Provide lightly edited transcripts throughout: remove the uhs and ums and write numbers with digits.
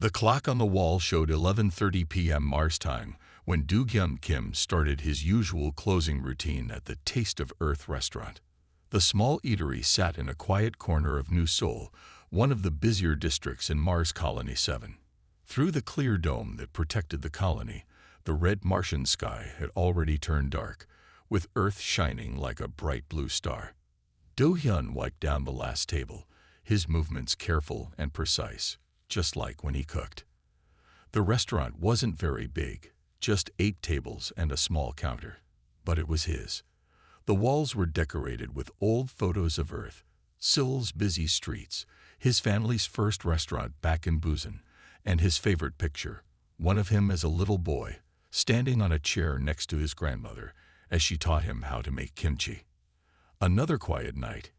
The clock on the wall showed 11:30 p.m. Mars time when Do-hyun Kim started his usual closing routine at the Taste of Earth restaurant. The small eatery sat in a quiet corner of New Seoul, one of the busier districts in Mars Colony 7. Through the clear dome that protected the colony, the red Martian sky had already turned dark, with Earth shining like a bright blue star. Do-hyun wiped down the last table, his movements careful and precise, just like when he cooked. The restaurant wasn't very big, just 8 tables and a small counter, but it was his. The walls were decorated with old photos of Earth, Seoul's busy streets, his family's first restaurant back in Busan, and his favorite picture, one of him as a little boy, standing on a chair next to his grandmother as she taught him how to make kimchi. Another quiet night,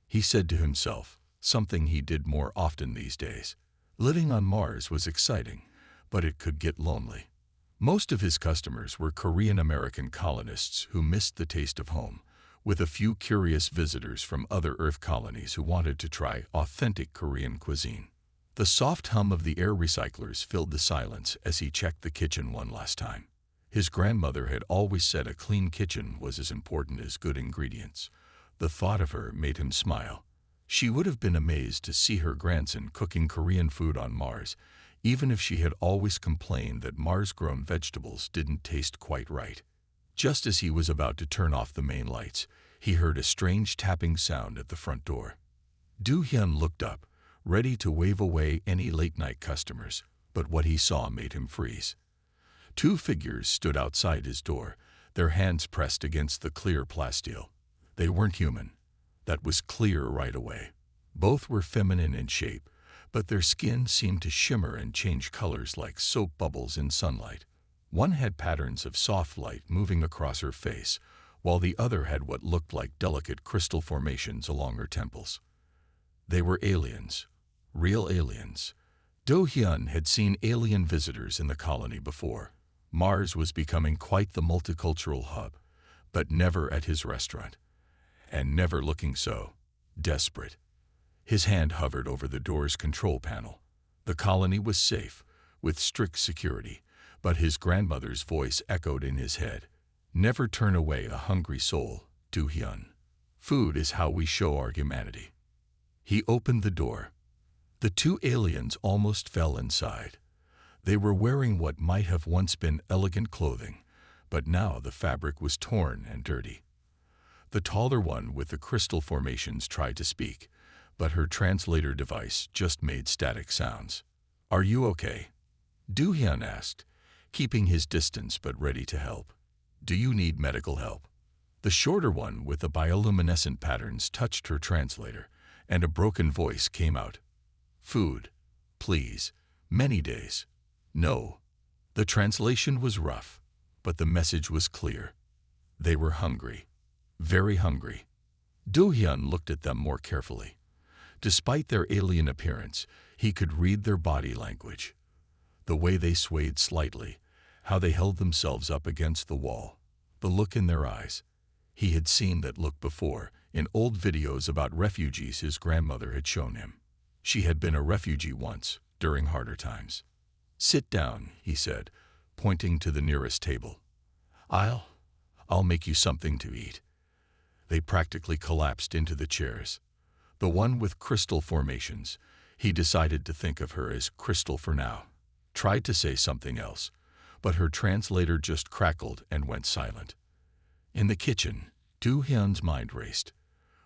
he said to himself, something he did more often these days. Living on Mars was exciting, but it could get lonely. Most of his customers were Korean-American colonists who missed the taste of home, with a few curious visitors from other Earth colonies who wanted to try authentic Korean cuisine. The soft hum of the air recyclers filled the silence as he checked the kitchen one last time. His grandmother had always said a clean kitchen was as important as good ingredients. The thought of her made him smile. She would have been amazed to see her grandson cooking Korean food on Mars, even if she had always complained that Mars-grown vegetables didn't taste quite right. Just as he was about to turn off the main lights, he heard a strange tapping sound at the front door. Do-hyun looked up, ready to wave away any late-night customers, but what he saw made him freeze. 2 figures stood outside his door, their hands pressed against the clear plasteel. They weren't human. That was clear right away. Both were feminine in shape, but their skin seemed to shimmer and change colors like soap bubbles in sunlight. One had patterns of soft light moving across her face, while the other had what looked like delicate crystal formations along her temples. They were aliens, real aliens. Do-hyun had seen alien visitors in the colony before. Mars was becoming quite the multicultural hub, but never at his restaurant, and never looking so desperate. His hand hovered over the door's control panel. The colony was safe, with strict security, but his grandmother's voice echoed in his head. Never turn away a hungry soul, Do-hyun. Food is how we show our humanity. He opened the door. The 2 aliens almost fell inside. They were wearing what might have once been elegant clothing, but now the fabric was torn and dirty. The taller one with the crystal formations tried to speak, but her translator device just made static sounds. "Are you okay?" Do-hyun asked, keeping his distance but ready to help. "Do you need medical help?" The shorter one with the bioluminescent patterns touched her translator, and a broken voice came out. "Food, please. Many days." "No." The translation was rough, but the message was clear. They were hungry. Very hungry. Do-hyun looked at them more carefully. Despite their alien appearance, he could read their body language. The way they swayed slightly, how they held themselves up against the wall, the look in their eyes. He had seen that look before, in old videos about refugees his grandmother had shown him. She had been a refugee once, during harder times. "Sit down," he said, pointing to the nearest table. I'll make you something to eat." They practically collapsed into the chairs. The one with crystal formations, he decided to think of her as Crystal for now, tried to say something else, but her translator just crackled and went silent. In the kitchen, Do-hyun's mind raced.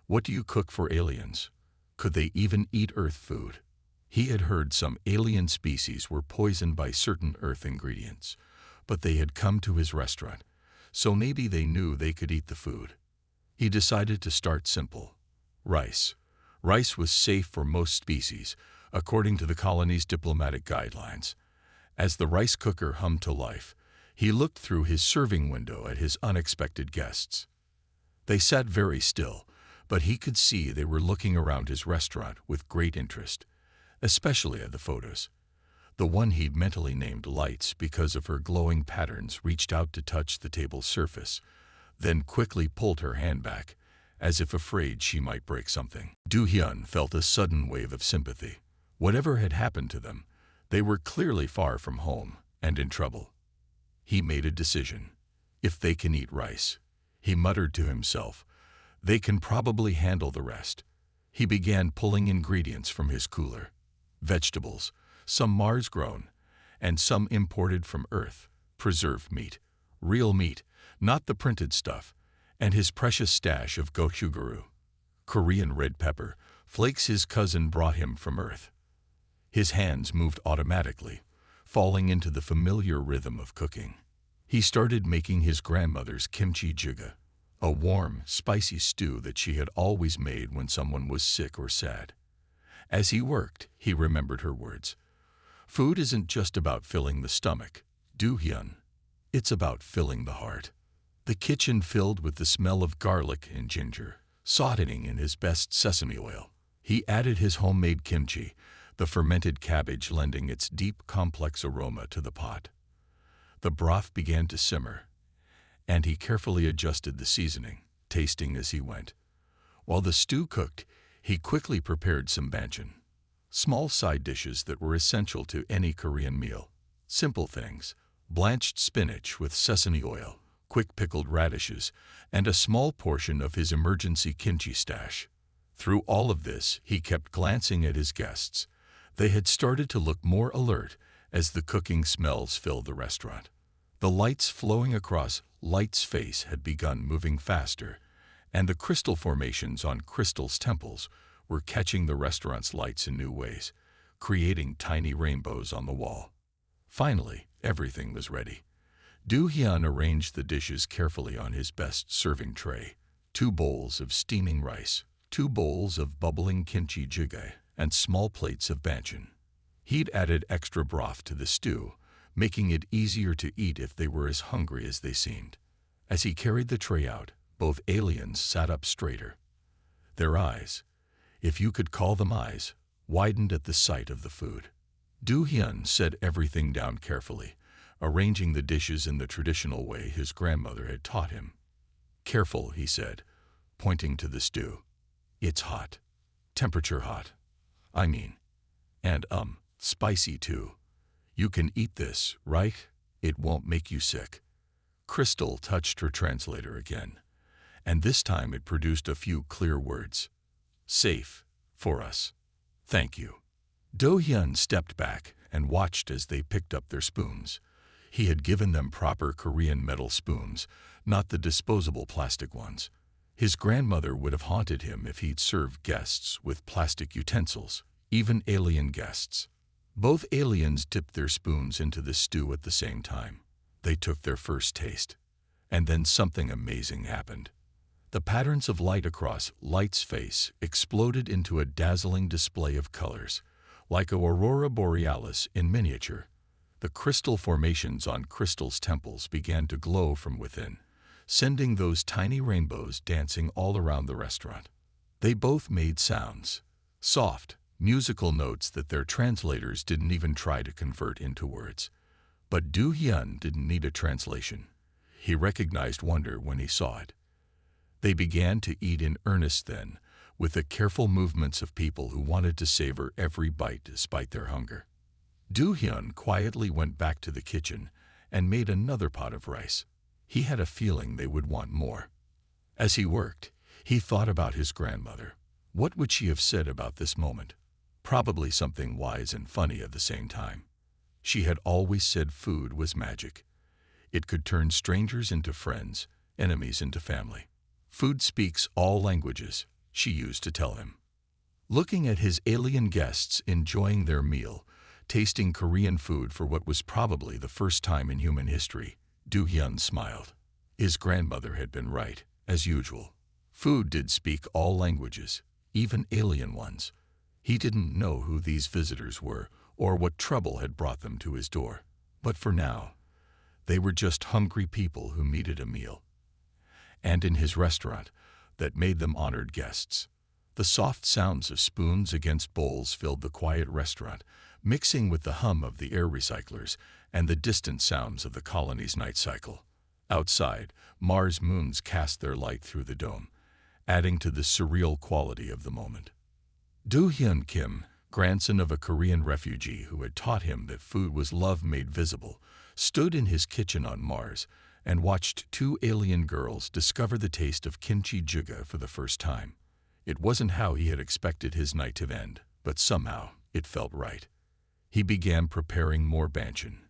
What do you cook for aliens? Could they even eat Earth food? He had heard some alien species were poisoned by certain Earth ingredients, but they had come to his restaurant, so maybe they knew they could eat the food. He decided to start simple. Rice. Rice was safe for most species, according to the colony's diplomatic guidelines. As the rice cooker hummed to life, he looked through his serving window at his unexpected guests. They sat very still, but he could see they were looking around his restaurant with great interest, especially at the photos. The one he'd mentally named Lights because of her glowing patterns reached out to touch the table's surface, then quickly pulled her hand back, as if afraid she might break something. Do-hyun felt a sudden wave of sympathy. Whatever had happened to them, They were clearly far from home and in trouble. He made a decision. If they can eat rice, he muttered to himself, they can probably handle the rest. He began pulling ingredients from his cooler. Vegetables, some Mars-grown, and some imported from Earth, preserved meat, real meat, not the printed stuff, and his precious stash of gochugaru, Korean red pepper, flakes his cousin brought him from Earth. His hands moved automatically, falling into the familiar rhythm of cooking. He started making his grandmother's kimchi jjigae, a warm, spicy stew that she had always made when someone was sick or sad. As he worked, he remembered her words. Food isn't just about filling the stomach, Do-hyun. It's about filling the heart. The kitchen filled with the smell of garlic and ginger, sauteing in his best sesame oil. He added his homemade kimchi, the fermented cabbage lending its deep, complex aroma to the pot. The broth began to simmer, and he carefully adjusted the seasoning, tasting as he went. While the stew cooked, he quickly prepared some banchan, small side dishes that were essential to any Korean meal. Simple things: blanched spinach with sesame oil, quick pickled radishes, and a small portion of his emergency kimchi stash. Through all of this, he kept glancing at his guests. They had started to look more alert as the cooking smells filled the restaurant. The lights flowing across Light's face had begun moving faster, and the crystal formations on Crystal's temples were catching the restaurant's lights in new ways, creating tiny rainbows on the wall. Finally, everything was ready. Do-hyun arranged the dishes carefully on his best serving tray. 2 bowls of steaming rice, 2 bowls of bubbling kimchi jjigae, and small plates of banchan. He'd added extra broth to the stew, making it easier to eat if they were as hungry as they seemed. As he carried the tray out, both aliens sat up straighter. Their eyes, if you could call them eyes, widened at the sight of the food. Do-hyun set everything down carefully, arranging the dishes in the traditional way his grandmother had taught him. Careful, he said, pointing to the stew. It's hot. Temperature hot. I mean. And spicy too. You can eat this, right? It won't make you sick. Crystal touched her translator again, and this time it produced a few clear words. Safe. For us. Thank you. Do-hyun stepped back and watched as they picked up their spoons. He had given them proper Korean metal spoons, not the disposable plastic ones. His grandmother would have haunted him if he'd served guests with plastic utensils, even alien guests. Both aliens dipped their spoons into the stew at the same time. They took their first taste. And then something amazing happened. The patterns of light across Light's face exploded into a dazzling display of colors, like a aurora borealis in miniature. The crystal formations on Crystal's temples began to glow from within, sending those tiny rainbows dancing all around the restaurant. They both made sounds, soft, musical notes that their translators didn't even try to convert into words. But Do-hyun didn't need a translation. He recognized wonder when he saw it. They began to eat in earnest then, with the careful movements of people who wanted to savor every bite despite their hunger. Do-hyun quietly went back to the kitchen and made another pot of rice. He had a feeling they would want more. As he worked, he thought about his grandmother. What would she have said about this moment? Probably something wise and funny at the same time. She had always said food was magic. It could turn strangers into friends, enemies into family. Food speaks all languages, she used to tell him. Looking at his alien guests enjoying their meal, tasting Korean food for what was probably the first time in human history, Do-hyun smiled. His grandmother had been right, as usual. Food did speak all languages, even alien ones. He didn't know who these visitors were or what trouble had brought them to his door. But for now, they were just hungry people who needed a meal. And in his restaurant, that made them honored guests. The soft sounds of spoons against bowls filled the quiet restaurant, mixing with the hum of the air recyclers and the distant sounds of the colony's night cycle. Outside, Mars moons cast their light through the dome, adding to the surreal quality of the moment. Do-hyun Kim, grandson of a Korean refugee who had taught him that food was love made visible, stood in his kitchen on Mars and watched two alien girls discover the taste of kimchi jjigae for the first time. It wasn't how he had expected his night to end, but somehow it felt right. He began preparing more banchan.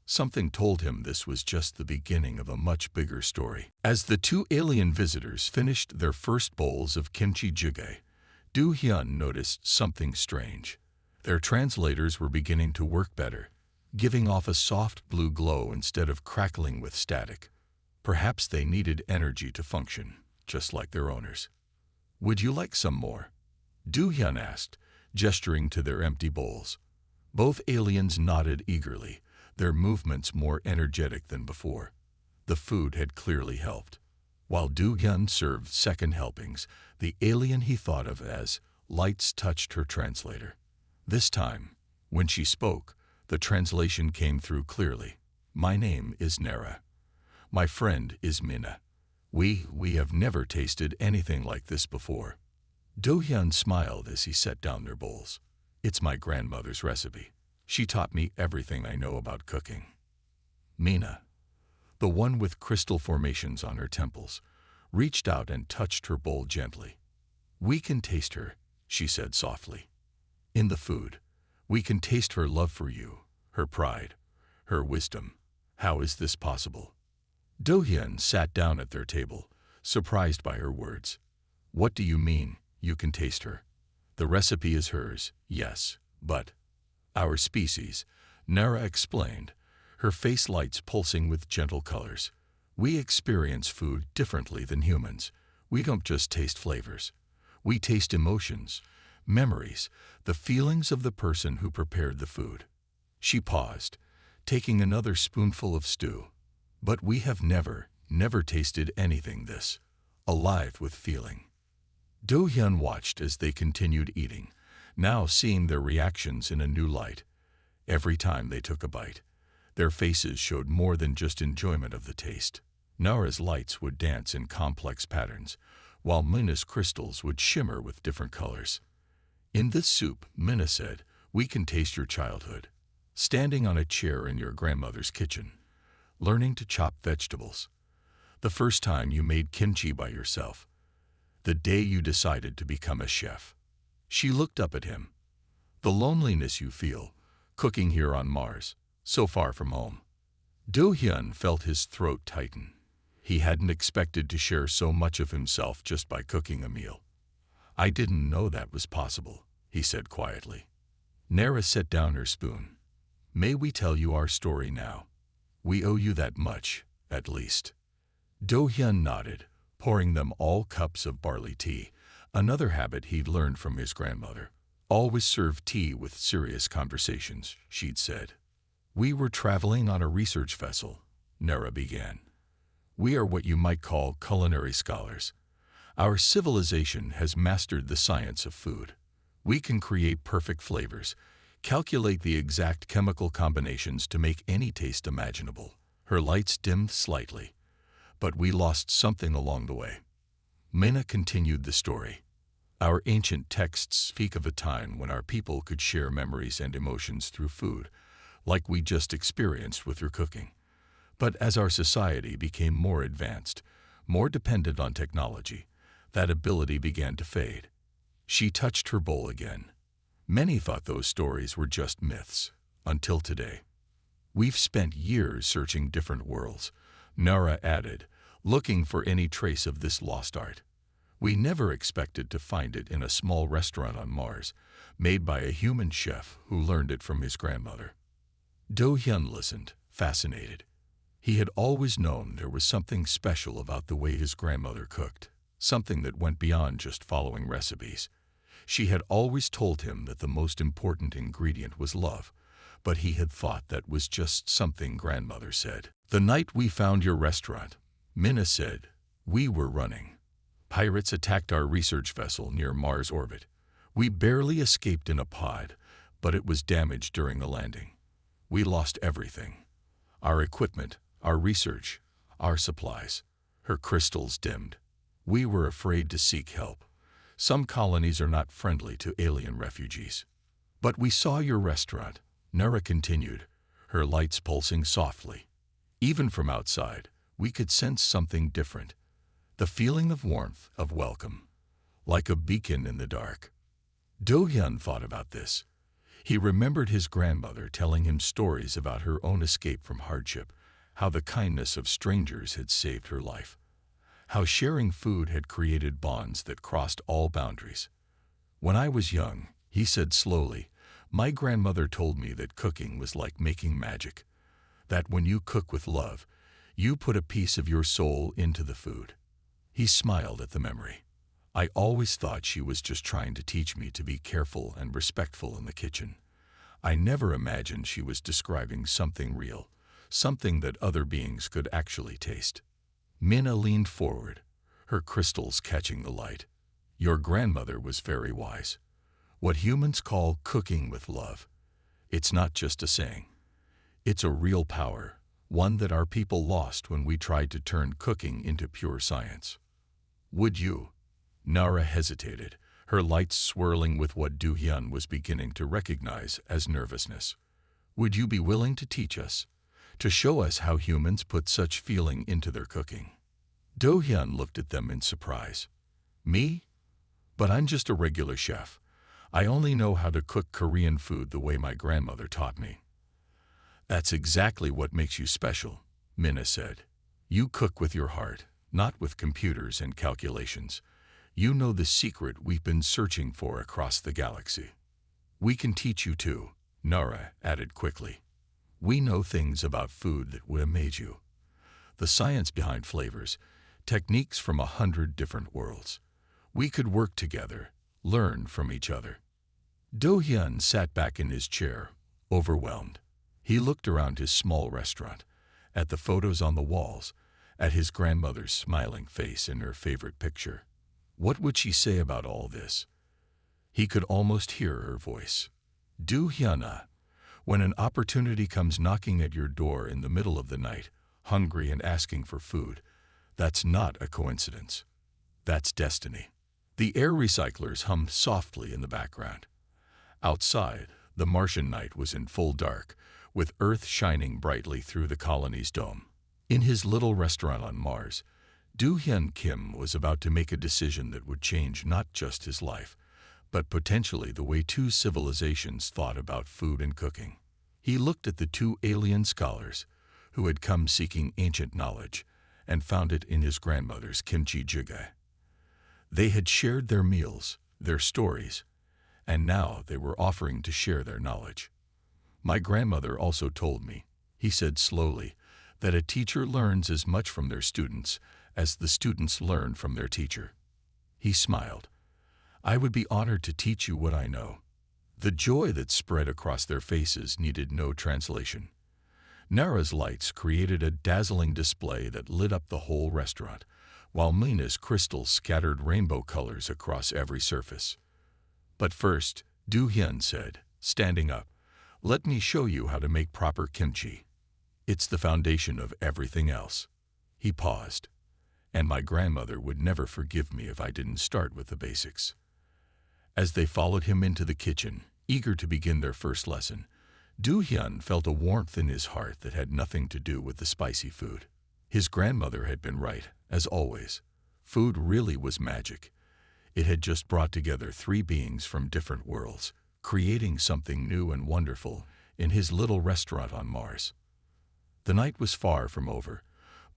Something told him this was just the beginning of a much bigger story. As the two alien visitors finished their first bowls of kimchi jjigae, Do-hyun noticed something strange. Their translators were beginning to work better, giving off a soft blue glow instead of crackling with static. Perhaps they needed energy to function, just like their owners. "Would you like some more?" Do-hyun asked, gesturing to their empty bowls. Both aliens nodded eagerly, their movements more energetic than before. The food had clearly helped. While Do-hyun served second helpings, the alien he thought of as lights touched her translator. This time, when she spoke, the translation came through clearly. "My name is Nara. My friend is Mina. We have never tasted anything like this before." Do-hyun smiled as he set down their bowls. "It's my grandmother's recipe. She taught me everything I know about cooking." Mina, the one with crystal formations on her temples, reached out and touched her bowl gently. "We can taste her," she said softly. "In the food, we can taste her love for you, her pride, her wisdom. How is this possible?" Do-hyun sat down at their table, surprised by her words. "What do you mean, you can taste her?" "The recipe is hers, yes, but our species," Nara explained, her face lights pulsing with gentle colors. "We experience food differently than humans. We don't just taste flavors. We taste emotions, memories, the feelings of the person who prepared the food." She paused, taking another spoonful of stew. "But we have never tasted anything this alive with feeling." Do-hyun watched as they continued eating, now seeing their reactions in a new light. Every time they took a bite, their faces showed more than just enjoyment of the taste. Nara's lights would dance in complex patterns, while Mina's crystals would shimmer with different colors. "In this soup," Mina said, "we can taste your childhood. Standing on a chair in your grandmother's kitchen, learning to chop vegetables. The first time you made kimchi by yourself. The day you decided to become a chef." She looked up at him. "The loneliness you feel, cooking here on Mars, so far from home." Do-hyun felt his throat tighten. He hadn't expected to share so much of himself just by cooking a meal. "I didn't know that was possible," he said quietly. Nara set down her spoon. "May we tell you our story now? We owe you that much, at least." Do-hyun nodded, pouring them all cups of barley tea, another habit he'd learned from his grandmother. "Always serve tea with serious conversations," she'd said. "We were traveling on a research vessel," Nara began. "We are what you might call culinary scholars. Our civilization has mastered the science of food. We can create perfect flavors, calculate the exact chemical combinations to make any taste imaginable." Her lights dimmed slightly. "But we lost something along the way." Mina continued the story. "Our ancient texts speak of a time when our people could share memories and emotions through food, like we just experienced with your cooking. But as our society became more advanced, more dependent on technology, that ability began to fade." She touched her bowl again. "Many thought those stories were just myths, until today. We've spent years searching different worlds," Nara added, "looking for any trace of this lost art. We never expected to find it in a small restaurant on Mars, made by a human chef who learned it from his grandmother." Do-hyun listened, fascinated. He had always known there was something special about the way his grandmother cooked, something that went beyond just following recipes. She had always told him that the most important ingredient was love, but he had thought that was just something grandmother said. "The night we found your restaurant," Mina said, "we were running. Pirates attacked our research vessel near Mars orbit. We barely escaped in a pod, but it was damaged during the landing. We lost everything. Our equipment, our research, our supplies." Her crystals dimmed. "We were afraid to seek help. Some colonies are not friendly to alien refugees. But we saw your restaurant, Nara continued, her lights pulsing softly. Even from outside, we could sense something different. The feeling of warmth, of welcome, like a beacon in the dark. Do-hyun thought about this. He remembered his grandmother telling him stories about her own escape from hardship, how the kindness of strangers had saved her life, how sharing food had created bonds that crossed all boundaries. When I was young, he said slowly, my grandmother told me that cooking was like making magic, that when you cook with love, you put a piece of your soul into the food. He smiled at the memory. I always thought she was just trying to teach me to be careful and respectful in the kitchen. I never imagined she was describing something real, something that other beings could actually taste. Minna leaned forward, her crystals catching the light. Your grandmother was very wise. What humans call cooking with love. It's not just a saying. It's a real power, one that our people lost when we tried to turn cooking into pure science. Would you? Nara hesitated, her lights swirling with what Do-hyun was beginning to recognize as nervousness. Would you be willing to teach us, to show us how humans put such feeling into their cooking? Do-hyun looked at them in surprise. Me? But I'm just a regular chef. I only know how to cook Korean food the way my grandmother taught me. That's exactly what makes you special, Minna said. You cook with your heart, not with computers and calculations. You know the secret we've been searching for across the galaxy. We can teach you too, Nara added quickly. We know things about food that would amaze you. The science behind flavors, techniques from 100 different worlds. We could work together, learn from each other. Do-hyun sat back in his chair, overwhelmed. He looked around his small restaurant, at the photos on the walls, at his grandmother's smiling face in her favorite picture. What would she say about all this? He could almost hear her voice. Do-hyun, when an opportunity comes knocking at your door in the middle of the night, hungry and asking for food, that's not a coincidence. That's destiny. The air recyclers hummed softly in the background. Outside, the Martian night was in full dark, with Earth shining brightly through the colony's dome. In his little restaurant on Mars, Do-hyun Kim was about to make a decision that would change not just his life, but potentially the way two civilizations thought about food and cooking. He looked at the two alien scholars who had come seeking ancient knowledge and found it in his grandmother's kimchi jjigae. They had shared their meals, their stories, and now they were offering to share their knowledge. My grandmother also told me, he said slowly, that a teacher learns as much from their students as the students learn from their teacher. He smiled. I would be honored to teach you what I know. The joy that spread across their faces needed no translation. Nara's lights created a dazzling display that lit up the whole restaurant, while Mina's crystals scattered rainbow colors across every surface. But first, Do-hyun said, standing up, let me show you how to make proper kimchi. It's the foundation of everything else. He paused. And my grandmother would never forgive me if I didn't start with the basics. As they followed him into the kitchen, eager to begin their first lesson, Do-hyun felt a warmth in his heart that had nothing to do with the spicy food. His grandmother had been right, as always. Food really was magic. It had just brought together three beings from different worlds, creating something new and wonderful in his little restaurant on Mars. The night was far from over,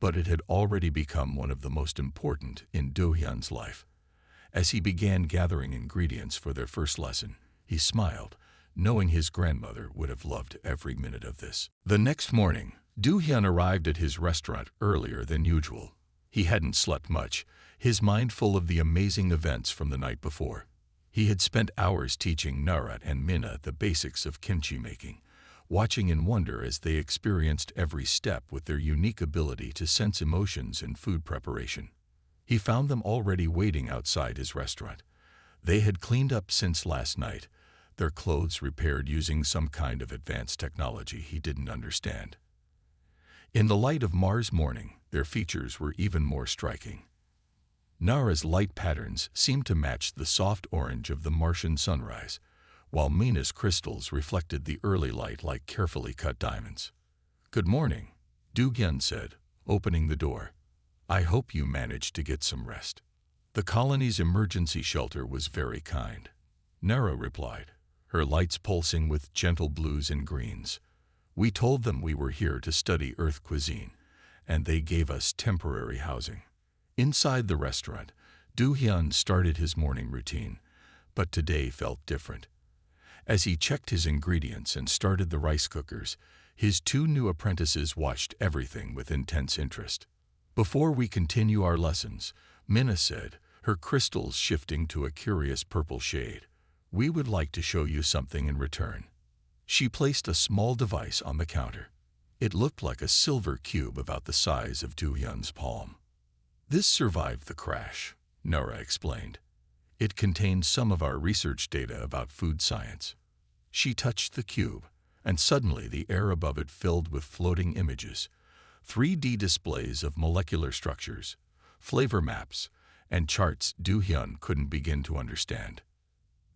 but it had already become one of the most important in Do-hyun's life. As he began gathering ingredients for their first lesson, he smiled, knowing his grandmother would have loved every minute of this. The next morning, Do-hyun arrived at his restaurant earlier than usual. He hadn't slept much, his mind full of the amazing events from the night before. He had spent hours teaching Nara and Minna the basics of kimchi making, watching in wonder as they experienced every step with their unique ability to sense emotions in food preparation. He found them already waiting outside his restaurant. They had cleaned up since last night, their clothes repaired using some kind of advanced technology he didn't understand. In the light of Mars morning, their features were even more striking. Nara's light patterns seemed to match the soft orange of the Martian sunrise, while Mina's crystals reflected the early light like carefully cut diamonds. "Good morning," Du-Hyun said, opening the door. "I hope you managed to get some rest." The colony's emergency shelter was very kind, Nara replied, her lights pulsing with gentle blues and greens. "We told them we were here to study Earth cuisine, and they gave us temporary housing." Inside the restaurant, Du-Hyun started his morning routine, but today felt different. As he checked his ingredients and started the rice cookers, his two new apprentices watched everything with intense interest. "Before we continue our lessons," Mina said, her crystals shifting to a curious purple shade, "we would like to show you something in return." She placed a small device on the counter. It looked like a silver cube about the size of Du-Hyun's palm. "This survived the crash," Nora explained. "It contained some of our research data about food science." She touched the cube, and suddenly the air above it filled with floating images, 3D displays of molecular structures, flavor maps, and charts Du-Hyun couldn't begin to understand.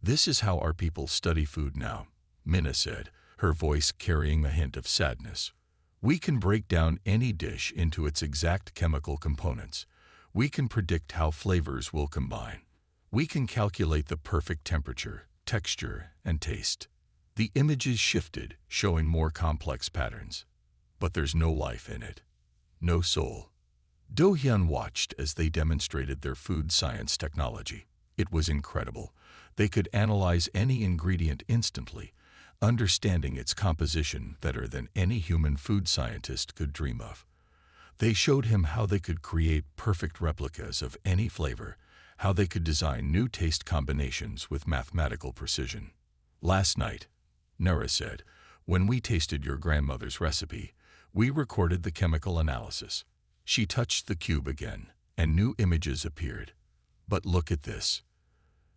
"This is how our people study food now," Mina said, her voice carrying a hint of sadness. "We can break down any dish into its exact chemical components. We can predict how flavors will combine. We can calculate the perfect temperature, texture, and taste." The images shifted, showing more complex patterns. "But there's no life in it. No soul." Do-Hyun watched as they demonstrated their food science technology. It was incredible. They could analyze any ingredient instantly, understanding its composition better than any human food scientist could dream of. They showed him how they could create perfect replicas of any flavor, how they could design new taste combinations with mathematical precision. "Last night," Nara said, "when we tasted your grandmother's recipe, we recorded the chemical analysis." She touched the cube again, and new images appeared. "But look at this."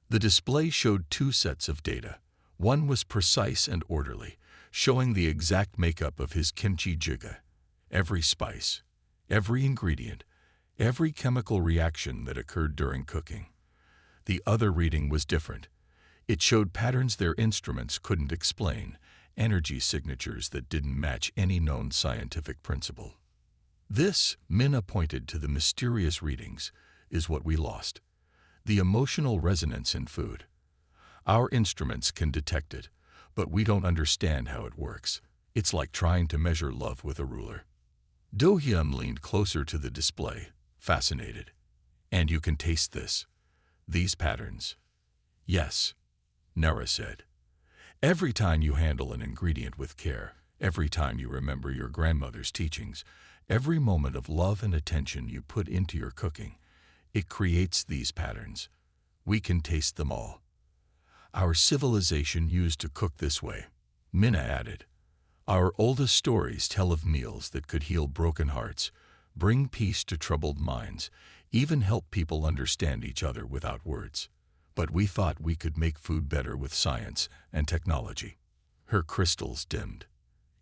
The display showed two sets of data. One was precise and orderly, showing the exact makeup of his kimchi jjigae. Every spice, every ingredient, every chemical reaction that occurred during cooking. The other reading was different. It showed patterns their instruments couldn't explain, energy signatures that didn't match any known scientific principle. "This," Minna pointed to the mysterious readings, "is what we lost. The emotional resonance in food. Our instruments can detect it, but we don't understand how it works. It's like trying to measure love with a ruler." Do-Hyun leaned closer to the display, fascinated. "And you can taste this? These patterns?" "Yes," Nara said. "Every time you handle an ingredient with care, every time you remember your grandmother's teachings, every moment of love and attention you put into your cooking, it creates these patterns. We can taste them all. Our civilization used to cook this way," Minna added. "Our oldest stories tell of meals that could heal broken hearts, bring peace to troubled minds, even help people understand each other without words. But we thought we could make food better with science and technology." Her crystals dimmed.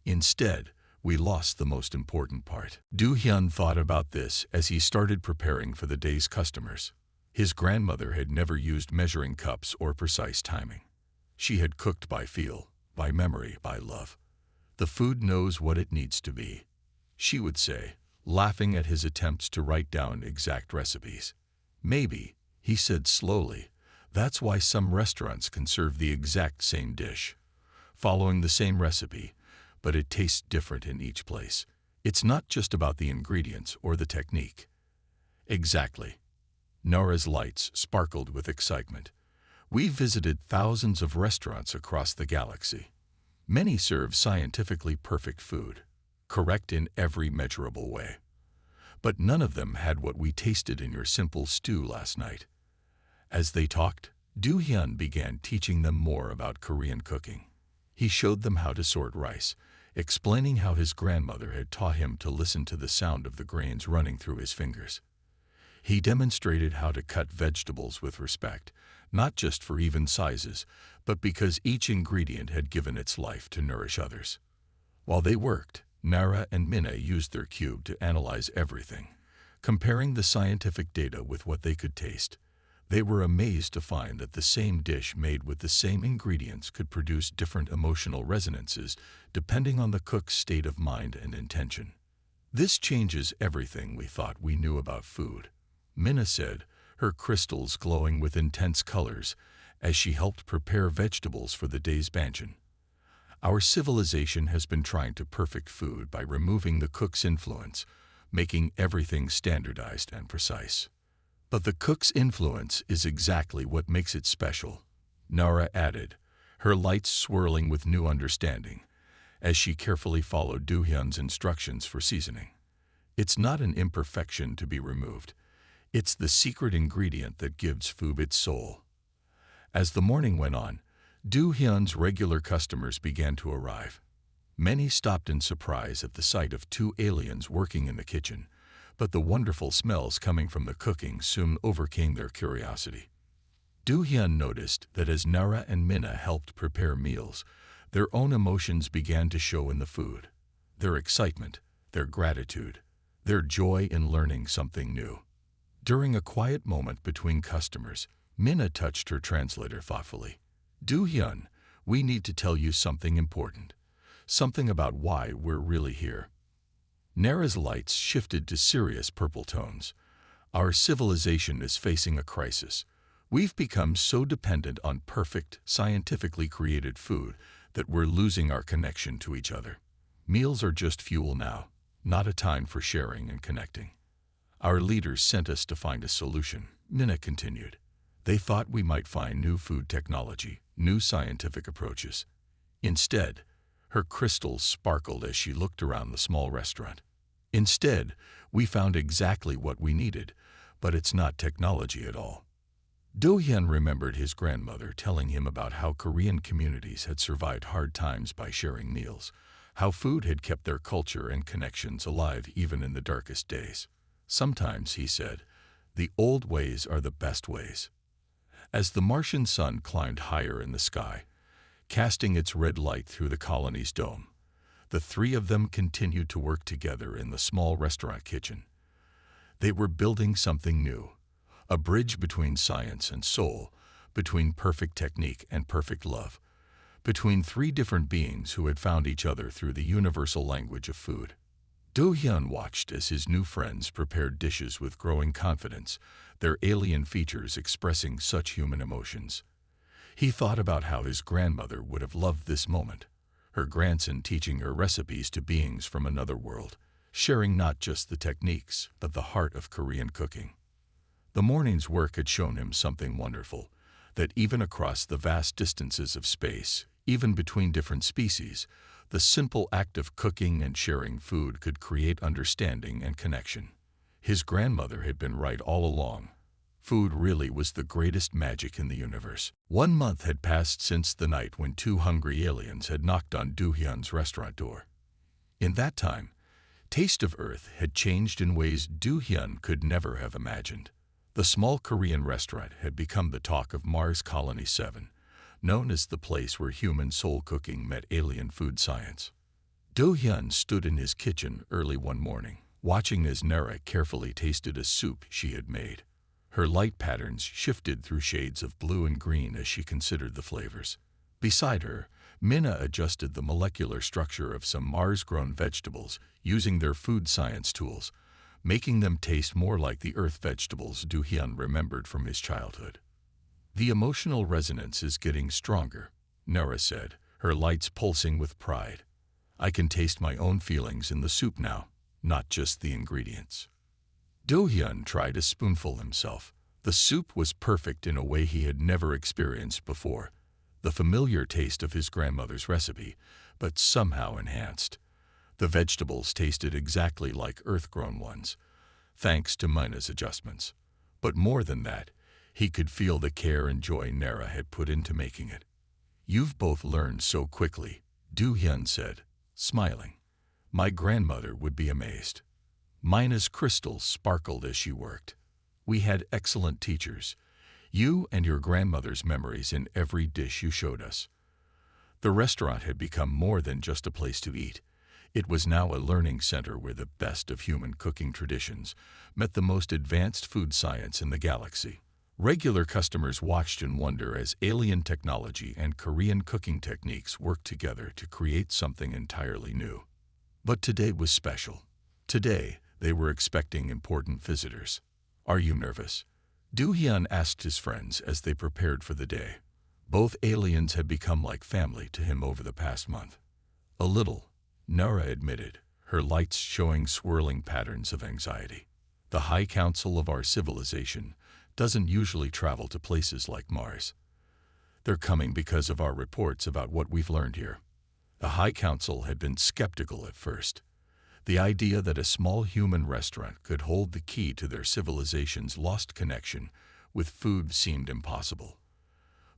"Instead, we lost the most important part." Do-Hyun thought about this as he started preparing for the day's customers. His grandmother had never used measuring cups or precise timing. She had cooked by feel, by memory, by love. "The food knows what it needs to be," she would say, laughing at his attempts to write down exact recipes. "Maybe," he said slowly, "that's why some restaurants can serve the exact same dish, following the same recipe, but it tastes different in each place. It's not just about the ingredients or the technique." "Exactly." Nora's lights sparkled with excitement. "We visited thousands of restaurants across the galaxy. Many serve scientifically perfect food, correct in every measurable way. But none of them had what we tasted in your simple stew last night." As they talked, Do-Hyun began teaching them more about Korean cooking. He showed them how to sort rice, explaining how his grandmother had taught him to listen to the sound of the grains running through his fingers. He demonstrated how to cut vegetables with respect, not just for even sizes, but because each ingredient had given its life to nourish others. While they worked, Nara and Minna used their cube to analyze everything, comparing the scientific data with what they could taste. They were amazed to find that the same dish made with the same ingredients could produce different emotional resonances depending on the cook's state of mind and intention. This changes everything we thought we knew about food, Minna said, her crystals glowing with intense colors as she helped prepare vegetables for the day's banchan. Our civilization has been trying to perfect food by removing the cook's influence, making everything standardized and precise. But the cook's influence is exactly what makes it special, Nara added, her lights swirling with new understanding, as she carefully followed Do-hyun's instructions for seasoning. It's not an imperfection to be removed. It's the secret ingredient that gives food its soul. As the morning went on, Do-hyun's regular customers began to arrive. Many stopped in surprise at the sight of two aliens working in the kitchen, but the wonderful smells coming from the cooking soon overcame their curiosity. Do-hyun noticed that as Nara and Minna helped prepare meals, their own emotions began to show in the food. Their excitement, their gratitude, their joy in learning something new. During a quiet moment between customers, Minna touched her translator thoughtfully. Do-hyun, we need to tell you something important. Something about why we're really here. Nara's lights shifted to serious purple tones. Our civilization is facing a crisis. We've become so dependent on perfect, scientifically created food that we're losing our connection to each other. Meals are just fuel now, not a time for sharing and connecting. Our leaders sent us to find a solution, Minna continued. They thought we might find new food technology, new scientific approaches. Instead, her crystals sparkled as she looked around the small restaurant. Instead, we found exactly what we needed, but it's not technology at all. Do-hyun remembered his grandmother telling him about how Korean communities had survived hard times by sharing meals, how food had kept their culture and connections alive even in the darkest days. Sometimes, he said, the old ways are the best ways. As the Martian sun climbed higher in the sky, casting its red light through the colony's dome, the three of them continued to work together in the small restaurant kitchen. They were building something new, a bridge between science and soul, between perfect technique and perfect love, between three different beings who had found each other through the universal language of food. Do-hyun watched as his new friends prepared dishes with growing confidence, their alien features expressing such human emotions. He thought about how his grandmother would have loved this moment, her grandson teaching her recipes to beings from another world, sharing not just the techniques, but the heart of Korean cooking. The morning's work had shown him something wonderful, that even across the vast distances of space, even between different species, the simple act of cooking and sharing food could create understanding and connection. His grandmother had been right all along. Food really was the greatest magic in the universe. 1 month had passed since the night when two hungry aliens had knocked on Do-hyun's restaurant door. In that time, Taste of Earth had changed in ways Do-hyun could never have imagined. The small Korean restaurant had become the talk of Mars Colony 7, known as the place where human soul cooking met alien food science. Do-hyun stood in his kitchen early one morning, watching as Nara carefully tasted a soup she had made. Her light patterns shifted through shades of blue and green as she considered the flavors. Beside her, Minna adjusted the molecular structure of some Mars-grown vegetables using their food science tools, making them taste more like the earth vegetables Do-hyun remembered from his childhood. The emotional resonance is getting stronger, Nara said, her lights pulsing with pride. I can taste my own feelings in the soup now, not just the ingredients. Do-hyun tried a spoonful himself. The soup was perfect in a way he had never experienced before, the familiar taste of his grandmother's recipe, but somehow enhanced. The vegetables tasted exactly like earth-grown ones, thanks to Minna's adjustments. But more than that, he could feel the care and joy Nara had put into making it. You've both learned so quickly, Do-hyun said, smiling. My grandmother would be amazed. Minna's crystals sparkled as she worked. We had excellent teachers. You and your grandmother's memories in every dish you showed us. The restaurant had become more than just a place to eat. It was now a learning center where the best of human cooking traditions met the most advanced food science in the galaxy. Regular customers watched in wonder as alien technology and Korean cooking techniques worked together to create something entirely new. But today was special. Today, they were expecting important visitors. "Are you nervous?" Do-hyun asked his friends as they prepared for the day. Both aliens had become like family to him over the past month. "A little," Nara admitted, her lights showing swirling patterns of anxiety. "The High Council of our civilization doesn't usually travel to places like Mars. They're coming because of our reports about what we've learned here." The High Council had been skeptical at first. The idea that a small human restaurant could hold the key to their civilization's lost connection with food seemed impossible.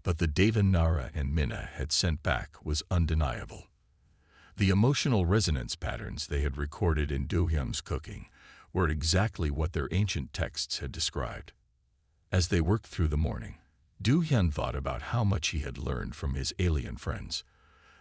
But the data Nara and Minna had sent back was undeniable. The emotional resonance patterns they had recorded in Do-hyun's cooking were exactly what their ancient texts had described. As they worked through the morning, Do-hyun thought about how much he had learned from his alien friends.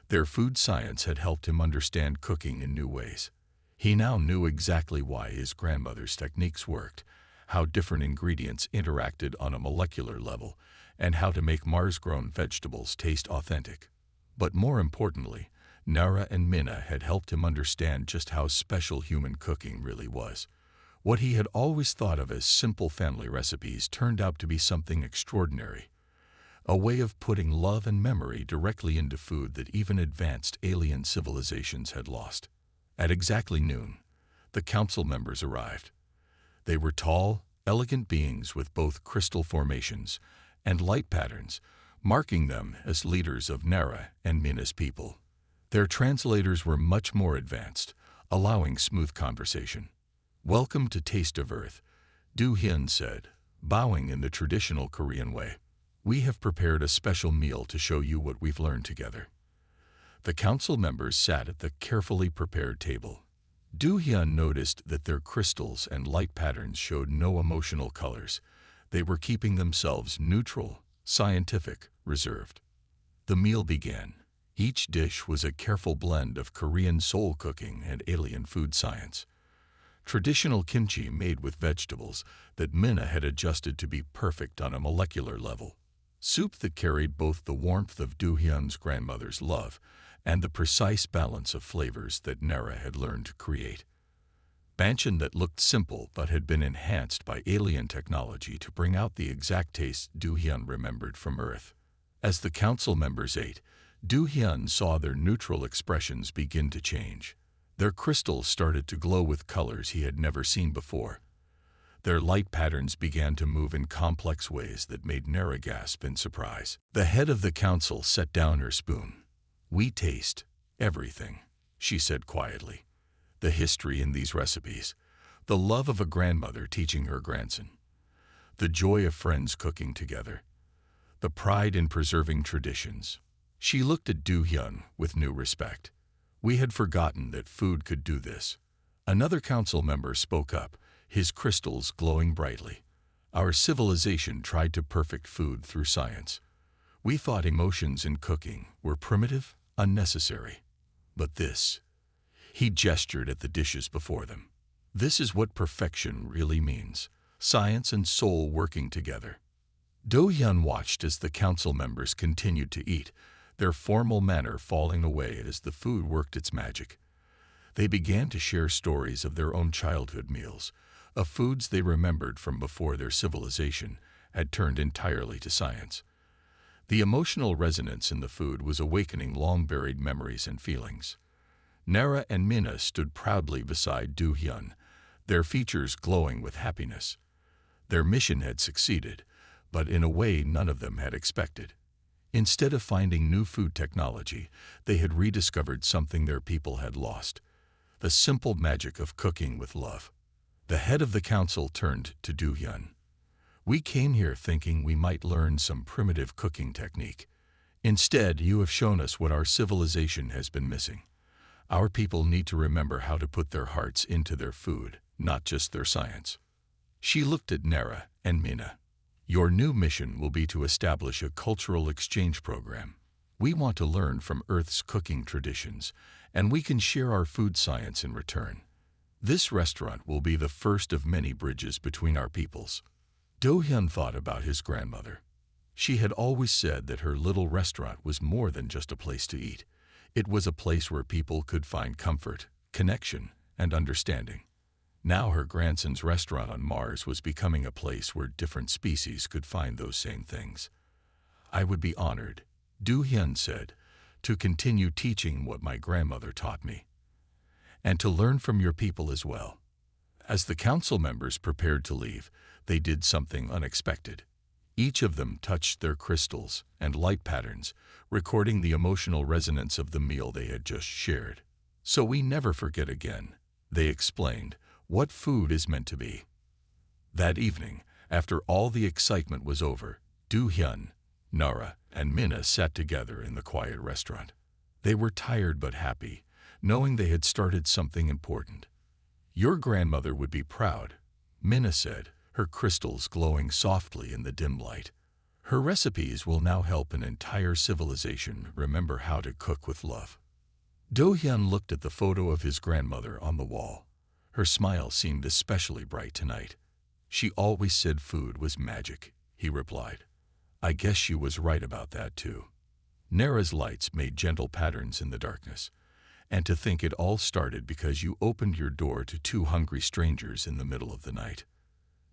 Their food science had helped him understand cooking in new ways. He now knew exactly why his grandmother's techniques worked, how different ingredients interacted on a molecular level, and how to make Mars-grown vegetables taste authentic. But more importantly, Nara and Minna had helped him understand just how special human cooking really was. What he had always thought of as simple family recipes turned out to be something extraordinary. A way of putting love and memory directly into food that even advanced alien civilizations had lost. At exactly noon, the council members arrived. They were tall, elegant beings with both crystal formations and light patterns, marking them as leaders of Nara and Minna's people. Their translators were much more advanced, allowing smooth conversation. "Welcome to Taste of Earth," Do-hyun said, bowing in the traditional Korean way. "We have prepared a special meal to show you what we've learned together." The council members sat at the carefully prepared table. Do-hyun noticed that their crystals and light patterns showed no emotional colors. They were keeping themselves neutral, scientific, reserved. The meal began. Each dish was a careful blend of Korean soul cooking and alien food science. Traditional kimchi made with vegetables that Minna had adjusted to be perfect on a molecular level. Soup that carried both the warmth of Do-hyun's grandmother's love and the precise balance of flavors that Nara had learned to create. Banchan that looked simple but had been enhanced by alien technology to bring out the exact taste Do-hyun remembered from Earth. As the council members ate, Do-hyun saw their neutral expressions begin to change. Their crystals started to glow with colors he had never seen before. Their light patterns began to move in complex ways that made Nara gasp in surprise. The head of the council set down her spoon. "We taste everything," she said quietly. "The history in these recipes, the love of a grandmother teaching her grandson, the joy of friends cooking together, the pride in preserving traditions." She looked at Do-hyun with new respect. "We had forgotten that food could do this." Another council member spoke up, his crystals glowing brightly. "Our civilization tried to perfect food through science. We thought emotions in cooking were primitive, unnecessary. But this," he gestured at the dishes before them, "this is what perfection really means. Science and soul working together." Do-hyun watched as the council members continued to eat, their formal manner falling away as the food worked its magic. They began to share stories of their own childhood meals, of foods they remembered from before their civilization had turned entirely to science. The emotional resonance in the food was awakening long-buried memories and feelings. Nara and Minna stood proudly beside Do-hyun, their features glowing with happiness. Their mission had succeeded, but in a way none of them had expected. Instead of finding new food technology, they had rediscovered something their people had lost: the simple magic of cooking with love. The head of the council turned to Do-hyun. "We came here thinking we might learn some primitive cooking technique. Instead, you have shown us what our civilization has been missing. Our people need to remember how to put their hearts into their food, not just their science." She looked at Nara and Minna. "Your new mission will be to establish a cultural exchange program. We want to learn from Earth's cooking traditions, and we can share our food science in return. This restaurant will be the first of many bridges between our peoples." Do-hyun thought about his grandmother. She had always said that her little restaurant was more than just a place to eat. It was a place where people could find comfort, connection, and understanding. Now her grandson's restaurant on Mars was becoming a place where different species could find those same things. "I would be honored," Do-hyun said, "to continue teaching what my grandmother taught me, and to learn from your people as well." As the council members prepared to leave, they did something unexpected. Each of them touched their crystals and light patterns, recording the emotional resonance of the meal they had just shared. "So we never forget again," they explained, "what food is meant to be." That evening, after all the excitement was over, Do-hyun, Nara, and Minna sat together in the quiet restaurant. They were tired but happy, knowing they had started something important. "Your grandmother would be proud," Minna said, her crystals glowing softly in the dim light. "Her recipes will now help an entire civilization remember how to cook with love." Do-hyun looked at the photo of his grandmother on the wall. Her smile seemed especially bright tonight. "She always said food was magic," he replied. "I guess she was right about that too." Nara's lights made gentle patterns in the darkness. "And to think it all started because you opened your door to two hungry strangers in the middle of the night."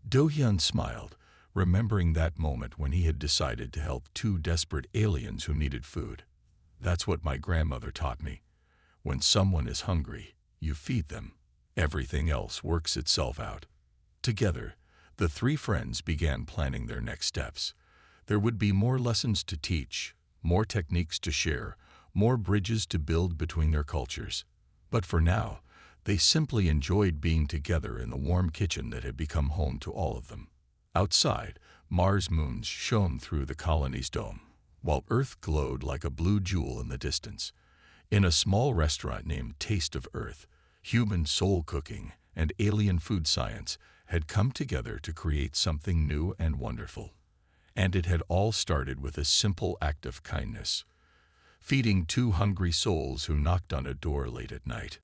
Do-hyun smiled, remembering that moment when he had decided to help two desperate aliens who needed food. "That's what my grandmother taught me. When someone is hungry, you feed them. Everything else works itself out." Together, the three friends began planning their next steps. There would be more lessons to teach, more techniques to share, more bridges to build between their cultures. But for now, they simply enjoyed being together in the warm kitchen that had become home to all of them. Outside, Mars moons shone through the colony's dome, while Earth glowed like a blue jewel in the distance. In a small restaurant named Taste of Earth, human soul cooking and alien food science had come together to create something new and wonderful. And it had all started with a simple act of kindness, feeding two hungry souls who knocked on a door late at night.